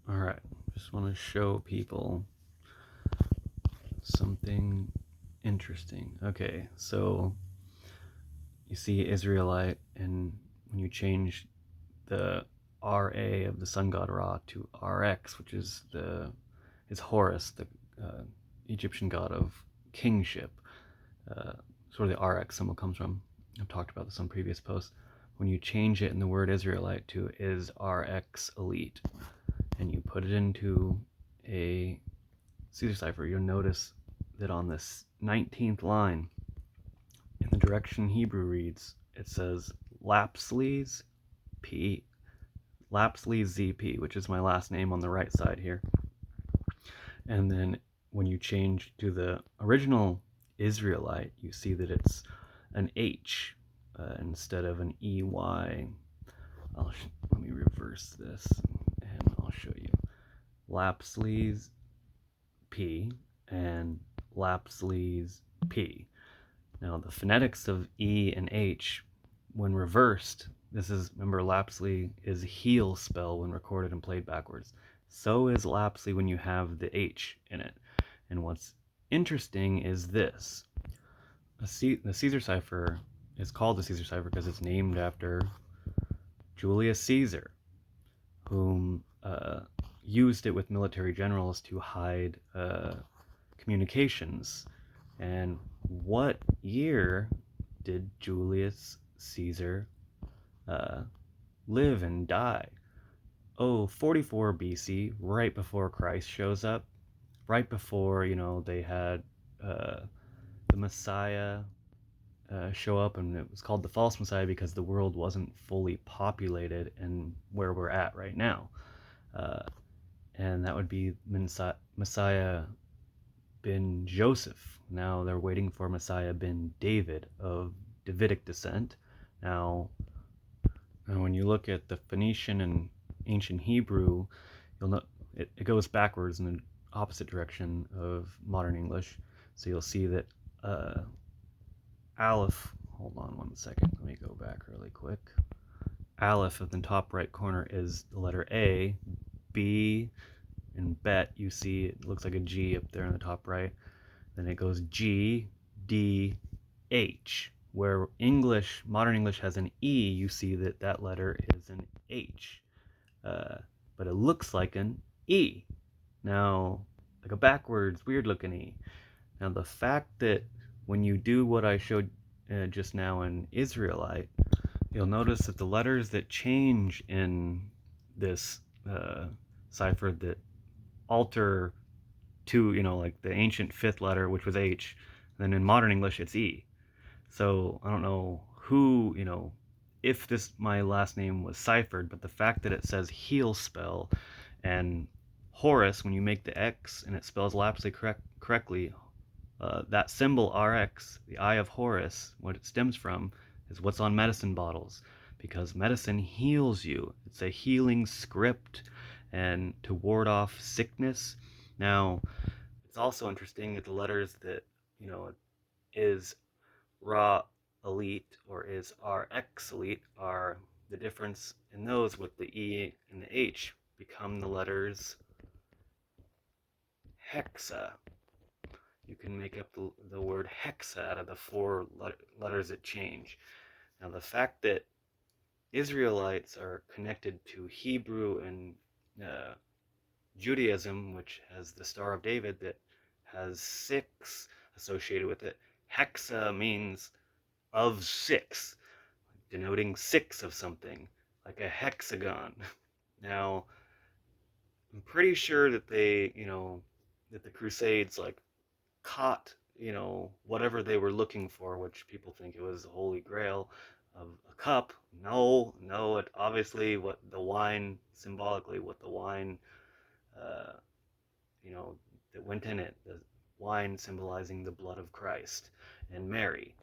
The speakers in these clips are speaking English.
All right, just want to show people something interesting. Okay, so you see Israelite, and when you change the Ra of the sun god Ra to Rx, which is Horus, the uh, Egyptian god of kingship. Uh, sort of the Rx symbol comes from. I've talked about this on previous posts. When you change it in the word Israelite to is Rx elite, and you put it into a Caesar cipher, you'll notice that on this 19th line, in the direction Hebrew reads, it says Lapsles P, Lapsles ZP, which is my last name on the right side here. And then when you change to the original Israelite, you see that it's an H instead of an EY. Let me reverse this and I'll show you. Lapsles P and Lapsles P. Now the phonetics of E and H, when reversed, remember Lapsley is heel spell when recorded and played backwards. So is Lapsley when you have the H in it. And what's interesting is this. The Caesar cipher is called the Caesar cipher because it's named after Julius Caesar, whom used it with military generals to hide communications. And what year did Julius Caesar live and die? Oh, 44 BC, right before Christ shows up, right before, they had the Messiah show up, and it was called the false Messiah because the world wasn't fully populated and where we're at right now. Uh, and that would be Messiah bin Joseph. Now they're waiting for Messiah bin David of Davidic descent. Now, when you look at the Phoenician and ancient Hebrew, you'll know it goes backwards in the opposite direction of modern English. So you'll see that Aleph, hold on one second, let me go back really quick. Aleph at the top right corner is the letter A. B and Bet, you see it looks like a G up there in the top right. Then it goes G, D, H. Where modern English has an E, you see that letter is an H. But it looks like an E. Now, like a backwards, weird looking E. Now, the fact that when you do what I showed just now in Israelite, you'll notice that the letters that change in this cipher that alter to, like the ancient fifth letter, which was H, and then in modern English, it's E. So I don't know who, if my last name was ciphered, but the fact that it says heel spell and Horus, when you make the X and it spells Lapsley correctly, that symbol RX, the Eye of Horus, what it stems from is what's on medicine bottles, because medicine heals you. It's a healing script and to ward off sickness. Now, it's also interesting that the letters that, is Ra elite or is RX elite are the difference in those with the E and the H become the letters hexa. You can make up the word hexa out of the four letters that change. Now, the fact that Israelites are connected to Hebrew and uh, Judaism, which has the Star of David that has 6 associated with it, hexa means of 6, denoting 6 of something, like a hexagon. Now, I'm pretty sure that that the Crusades caught, whatever they were looking for, which people think it was the Holy Grail of a cup. No, it obviously what the wine, symbolically, what the wine, uh, that went in it, the wine symbolizing the blood of Christ, and Mary,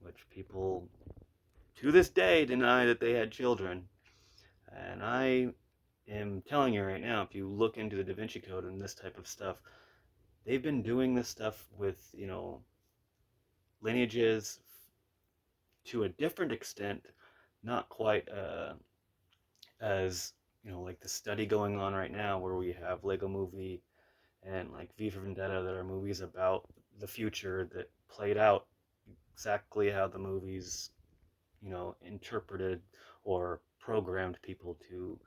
which people to this day deny that they had children. And I am telling you right now, if you look into the Da Vinci Code and this type of stuff, they've been doing this stuff with, lineages to a different extent, not quite as like the study going on right now where we have Lego Movie and like V for Vendetta that are movies about the future that played out exactly how the movies, interpreted or programmed people to,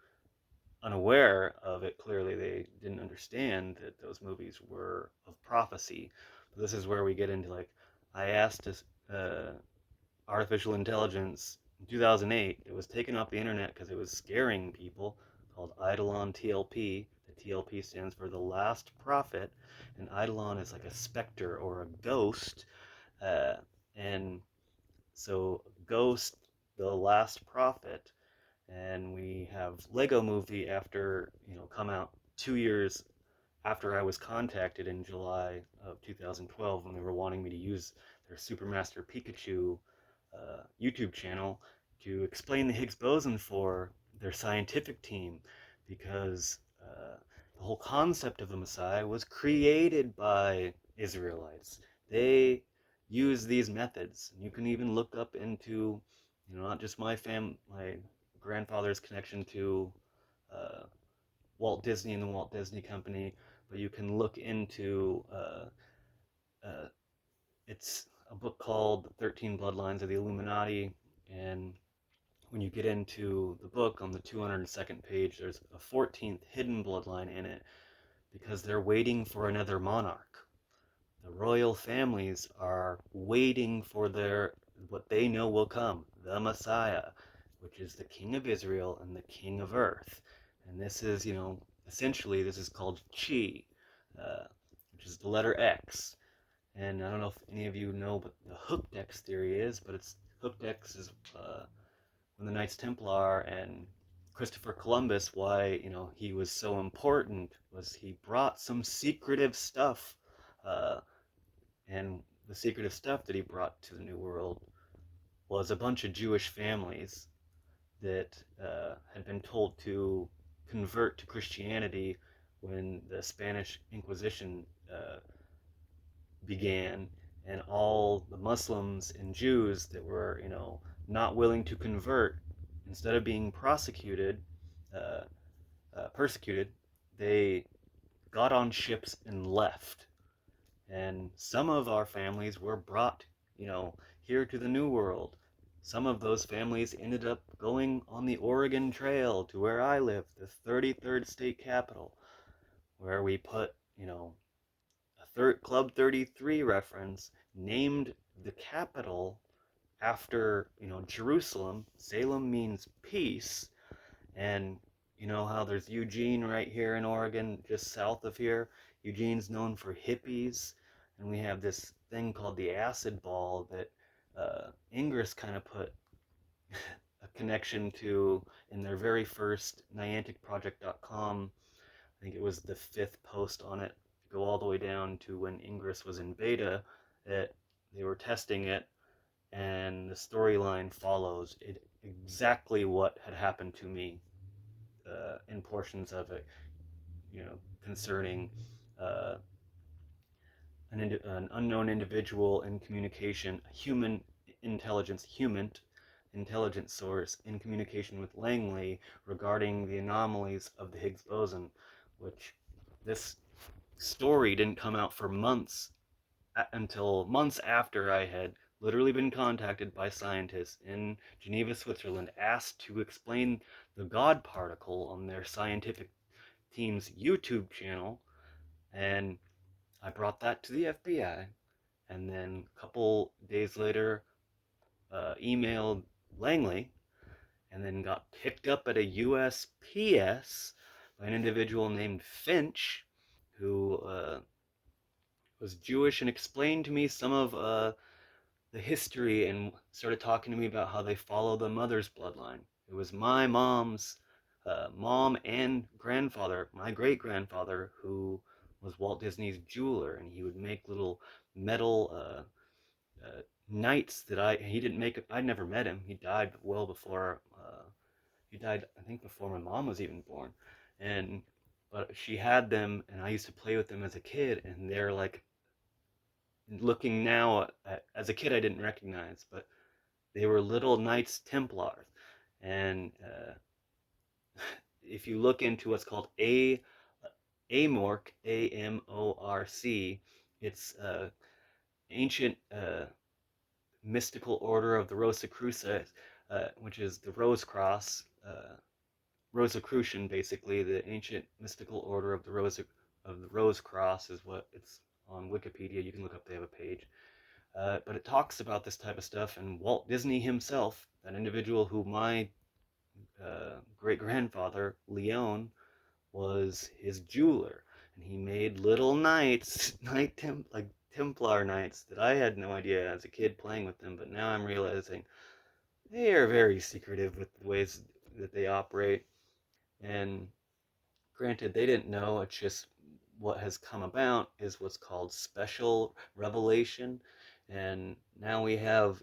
unaware of it. Clearly, they didn't understand that those movies were of prophecy. But this is where we get into like, I asked artificial intelligence in 2008. It was taken off the internet because it was scaring people, called Eidolon TLP. The TLP stands for the last prophet, and Eidolon is like a specter or a ghost. Uh, and so, Ghost, the last prophet, and we have Lego Movie after come out 2 years after I was contacted in July of 2012 when they were wanting me to use their Supermaster Pikachu YouTube channel to explain the Higgs boson for their scientific team, because the whole concept of the Messiah was created by Israelites. They use these methods. You can even look up into, not just my grandfather's connection to uh, Walt Disney and the Walt Disney Company, but you can look into uh, it's a book called 13 Bloodlines of the Illuminati. And when you get into the book, on the 202nd page, there's a 14th hidden bloodline in it because they're waiting for another monarch. The royal families are waiting for what they know will come, the Messiah, which is the King of Israel and the King of Earth. And this is, essentially, this is called Chi, uh, which is the letter X. And I don't know if any of you know what the hooked X theory is, but it's hooked X is when the Knights Templar and Christopher Columbus, why he was so important was he brought some secretive stuff, uh, and the secretive stuff that he brought to the New World was a bunch of Jewish families that had been told to convert to Christianity when the Spanish Inquisition began, and all the Muslims and Jews that were, not willing to convert, instead of being uh, persecuted, they got on ships and left. And some of our families were brought, here to the New World. Some of those families ended up going on the Oregon Trail to where I live, the 33rd state capital, where we put, a Club 33 reference, named the capital after, Jerusalem. Salem means peace. And you know how there's Eugene right here in Oregon, just south of here. Eugene's known for hippies. And we have this thing called the acid ball that Ingress kind of put a connection to in their very first nianticproject.com. I think it was the 5th post on it, go all the way down to when Ingress was in beta, that they were testing it, and the storyline follows it exactly what had happened to me in portions of it, concerning uh, an unknown individual in communication, human intelligence source in communication with Langley regarding the anomalies of the Higgs boson, which this story didn't come out for months, until months after I had literally been contacted by scientists in Geneva, Switzerland, asked to explain the God particle on their scientific team's YouTube channel. And I brought that to the FBI, and then a couple days later, emailed Langley, and then got picked up at a USPS by an individual named Finch, who was Jewish, and explained to me some of the history, and started talking to me about how they follow the mother's bloodline. It was my mom's mom and grandfather, my great grandfather, who was Walt Disney's jeweler, and he would make little metal knights that he didn't make. I never met him. He died well before. He died, I think, before my mom was even born, and but she had them, and I used to play with them as a kid, and they're like, looking now as a kid, I didn't recognize, but they were little Knights Templars, and if you look into what's called Amorc, Amorc, it's ancient mystical order of the Rosicrucians, which is the Rose Cross, Rosicrucian, basically the ancient mystical order of the Rose Cross is what it's on Wikipedia. You can look up; they have a page. But it talks about this type of stuff, and Walt Disney himself, an individual who my great grandfather Leon was his jeweler, and he made little knights, like Templar knights that I had no idea as a kid playing with them, but now I'm realizing they are very secretive with the ways that they operate. And granted, they didn't know. It's just what has come about is what's called special revelation, and now we have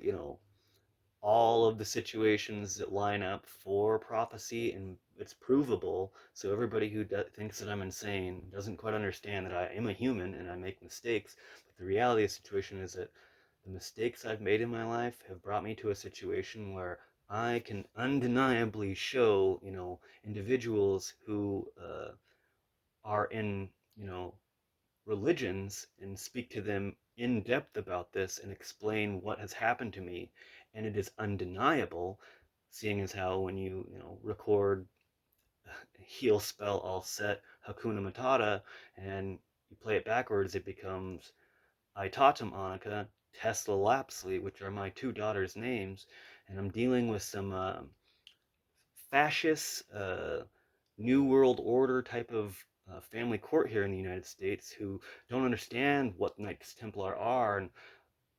all of the situations that line up for prophecy, and it's provable. So everybody who thinks that I'm insane doesn't quite understand that I am a human and I make mistakes. But the reality of the situation is that the mistakes I've made in my life have brought me to a situation where I can undeniably show, individuals who are in, religions and speak to them in depth about this and explain what has happened to me. And it is undeniable, seeing as how when record heal spell all set Hakuna Matata and you play it backwards, it becomes Itatum Annika, Tesla Lapsley, which are my two daughters' names. And I'm dealing with some fascist, New World Order type of family court here in the United States who don't understand what Knights Templar are and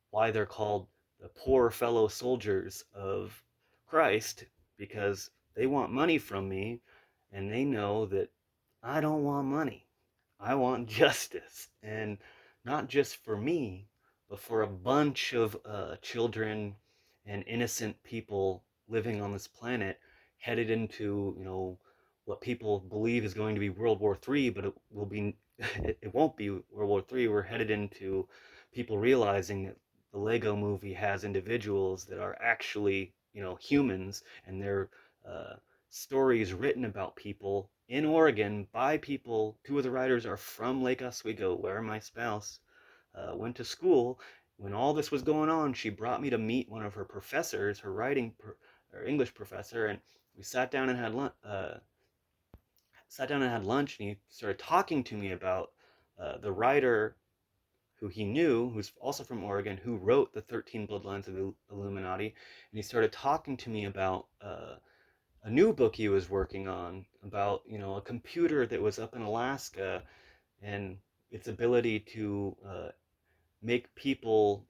why they're called the poor fellow soldiers of Christ, because they want money from me and they know that I don't want money. I want justice. And not just for me, but for a bunch of children and innocent people living on this planet headed into, what people believe is going to be World War III, but it will be, it won't be World War III. We're headed into people realizing that the Lego movie has individuals that are actually, humans, and they're stories written about people in Oregon by people. Two of the writers are from Lake Oswego, where my spouse went to school. When all this was going on, she brought me to meet one of her professors, her English professor, and we sat down and had lunch, and he started talking to me about the writer who he knew, who's also from Oregon, who wrote the 13 Bloodlines of the Illuminati. And he started talking to me about a new book he was working on about, a computer that was up in Alaska and its ability to make people,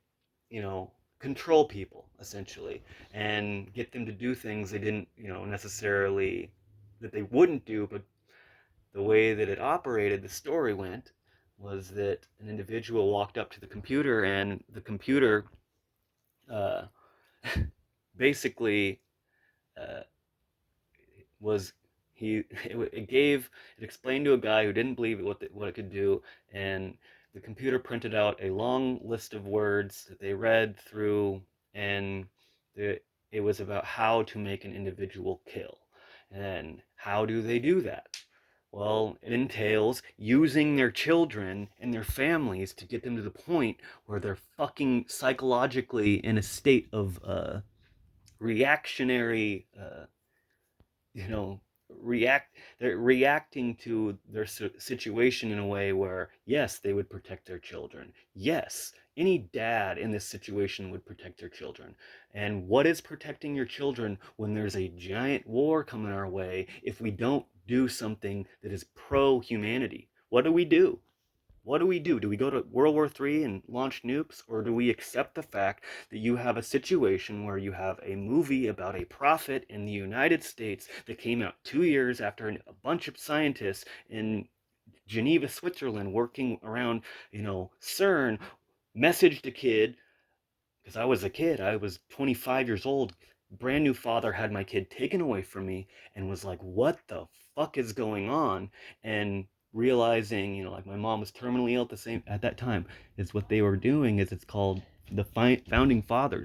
control people essentially and get them to do things they didn't, necessarily that they wouldn't do, but the way that it operated, the story went, was that an individual walked up to the computer and the computer uh, basically uh, was it explained to a guy who didn't believe what it could do, and the computer printed out a long list of words that they read through, and it was about how to make an individual kill. And how do they do that? Well, it entails using their children and their families to get them to the point where they're fucking psychologically in a state of reactionary you know they're reacting to their situation in a way where, yes, they would protect their children. Yes, any dad in this situation would protect their children. And what is protecting your children when there's a giant war coming our way if we don't do something that is pro humanity? What do we do? What do we do? Do we go to World War III and launch nukes? Or do we accept the fact that you have a situation where you have a movie about a prophet in the United States that came out 2 years after a bunch of scientists in Geneva, Switzerland, working around, CERN, messaged a kid, because I was a kid, I was 25 years old, brand new father, had my kid taken away from me, and was like, what the fuck is going on? And realizing, like my mom was terminally ill at that time, is what they were doing is it's called the founding fathers